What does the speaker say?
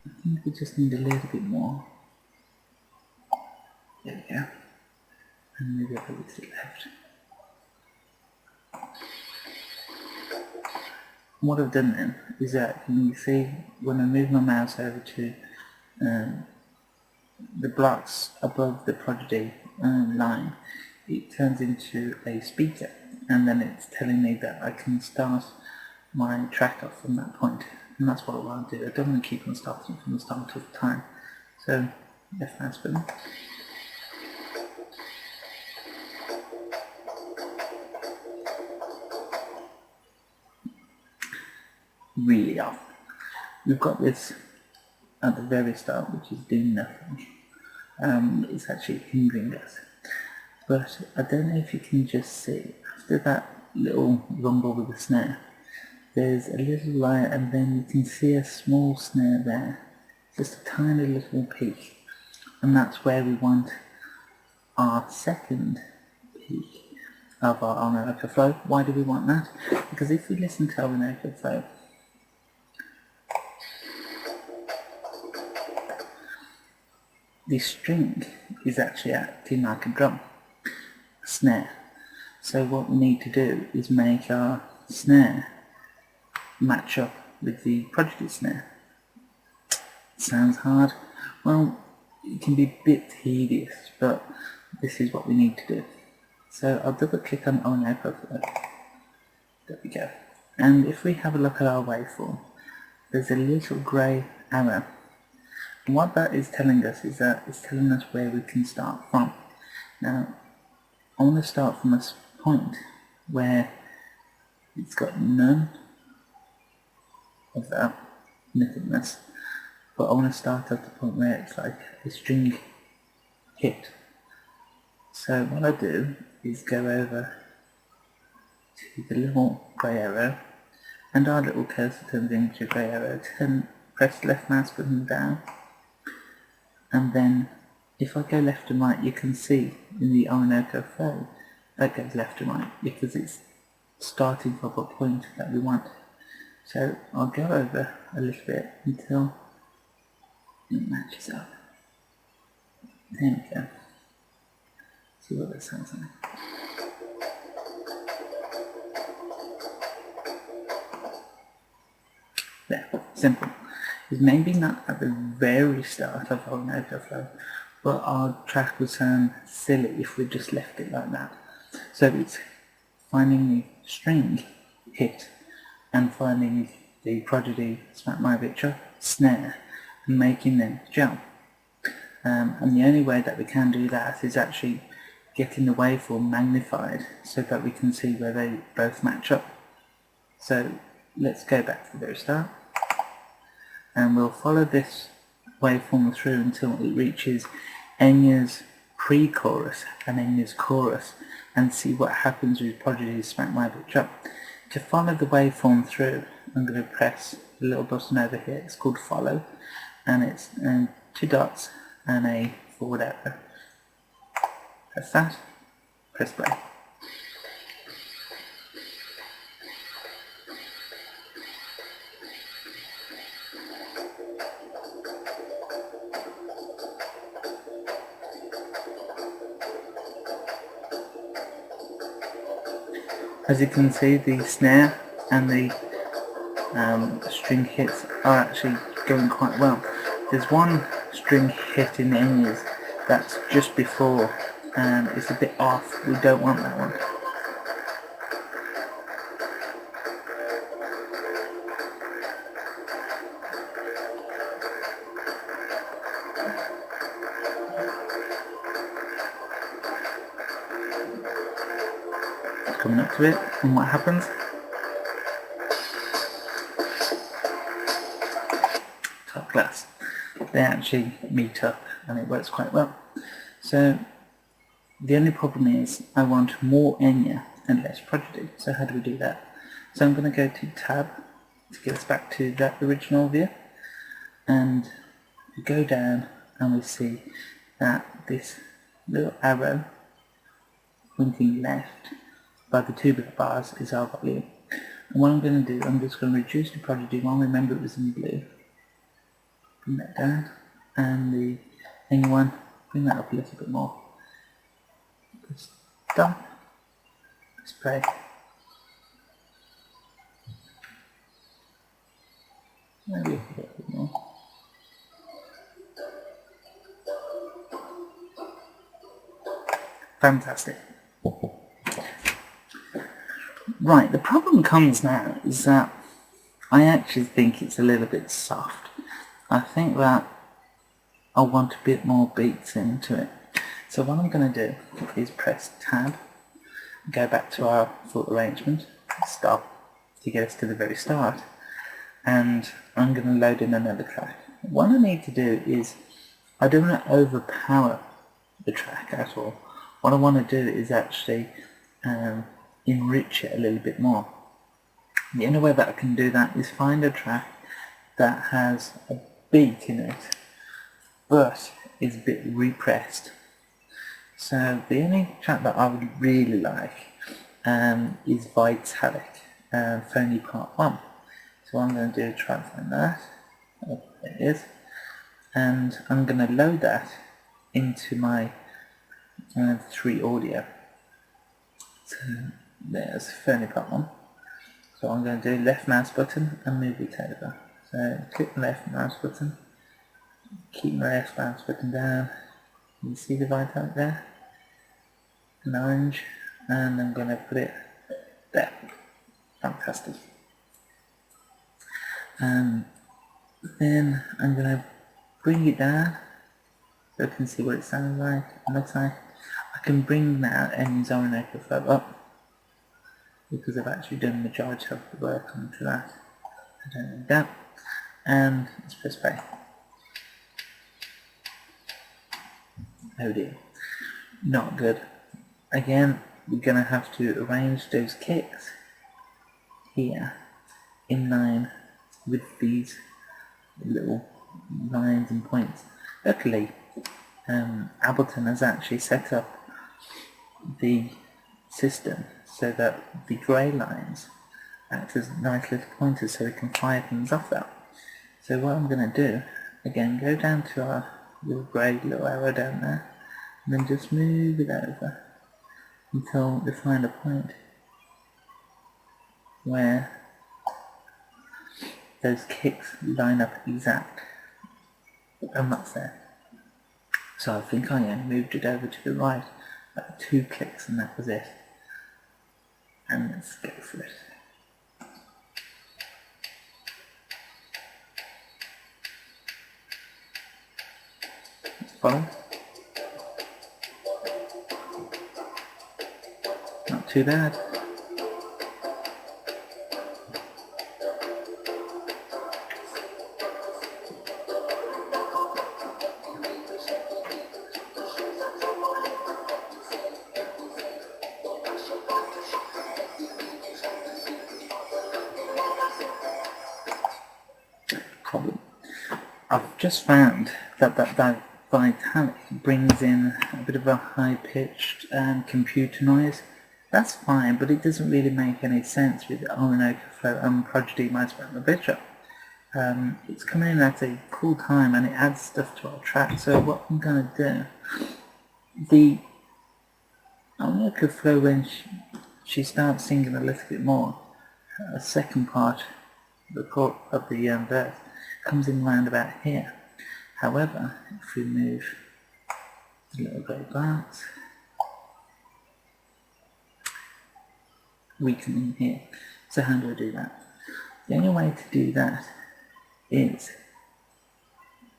I think we just need a little bit more. There we go. And maybe a little to the left. What I've done then is that you can see when I move my mouse over to the blocks above the Prodigy line, it turns into a speaker, and then it's telling me that I can start my track off from that point, and that's what I want to do. I don't want to keep on starting from the start of the time. So left mouse button. Really off. We've got this at the very start, which is doing nothing. It's actually hindering us. But I don't know if you can just see, after that little rumble with the snare, there's a little light, and then you can see a small snare there, just a tiny little peak, and that's where we want our second peak of our Orinoco flow. Why do we want that? Because if we listen to Orinoco flow, the string is actually acting like a drum, a snare. So what we need to do is make our snare match up with the Prodigy snare. Sounds hard? Well, it can be a bit tedious, but this is what we need to do. So I'll double click on Orinoco flow. There we go. And if we have a look at our waveform, there's a little grey arrow. And what that is telling us is that it's telling us where we can start from. Now, I want to start from a point where it's got none of that nothingness, but I want to start at the point where it's like a string hit. So what I do is go over to the little grey arrow, and our little cursor turns into a grey arrow. Press left mouse button down, and then if I go left and right, you can see in the Orinoco flow that goes left and right because it's starting from a point that we want. So I'll go over a little bit until it matches up. There we go. See what that sounds like. There, simple. It's maybe not at the very start of Orinoco flow, but our track would sound silly if we just left it like that. So it's finding the string hit and finding the Prodigy Smack My Bitch Up snare and making them jump. And the only way that we can do that is actually getting the waveform magnified so that we can see where they both match up. So let's go back to the very start, and we'll follow this waveform through until it reaches Enya's pre-chorus and Enya's chorus, and see what happens with Prodigy's Smack My Bitch Up. To follow the waveform through, I'm going to press the little button over here. It's called follow, and it's 2 dots and a forward arrow. Press that, press play. As you can see, the snare and the string hits are actually going quite well. There's one string hit in Enya's that's just before, and it's a bit off. We don't want that one. Coming up to it, and what happens? Top class. They actually meet up, and it works quite well. So the only problem is I want more Enya and less Prodigy. So how do we do that? So I'm going to go to Tab to get us back to that original view, and we go down and we see that this little arrow pointing left by the 2 bit bars is our volume. And what I'm going to do, I'm just going to reduce the Prodigy one. Remember it was in blue. bring that down, and the A1, bring that up a little bit more. Press stop, press play. Maybe a little bit more. Fantastic. Right, the problem comes now is that I actually think it's a little bit soft. I think that I want a bit more beats into it. So what I'm going to do is press tab, go back to our full arrangement, stop to get us to the very start, and I'm going to load in another track. What I need to do is, I don't want to overpower the track at all. What I want to do is actually enrich it a little bit more. The only way that I can do that is find a track that has a beat in it but is a bit repressed. So the only track that I would really like is Vitalic, Phony Part 1. So what I'm going to do is try and find that. Oh, there it is. And I'm going to load that into my 3 audio. So there's Phony Part 1. So I'm going to do left mouse button and move it over. So click the left mouse button, keep my left mouse button down. You see the Vitalic there? An orange, and I'm going to put it there. Fantastic. Then I'm going to bring it down so I can see what it sounds like and looks like. I can bring that and Orinoco Flow up because I've actually done the majority of the work onto that. I don't need that. And let's press play. Oh dear, not good. Again, we're going to have to arrange those kicks here in line with these little lines and points. Luckily, Ableton has actually set up the system so that the grey lines act as nice little pointers so we can fire things off that. So what I'm going to do, again, go down to our little grey little arrow down there, and then just move it over until we find a point where those kicks line up exact, and that's there. So I think I only moved it over to the right, about 2 clicks, and that was it. And let's go for it. Follow. Not too bad. Problem. I've just found that Vitalic brings in a bit of a high-pitched computer noise. That's fine, but it doesn't really make any sense with Orinoco Flow and Prodigy My Picture. It's coming in at a cool time and it adds stuff to our track. So what I'm going to do, the Orinoco Flow, when she starts singing a little bit more, a second part of the verse comes in round about here. However, if we move the little grey bars, we come in here. So how do I do that? The only way to do that is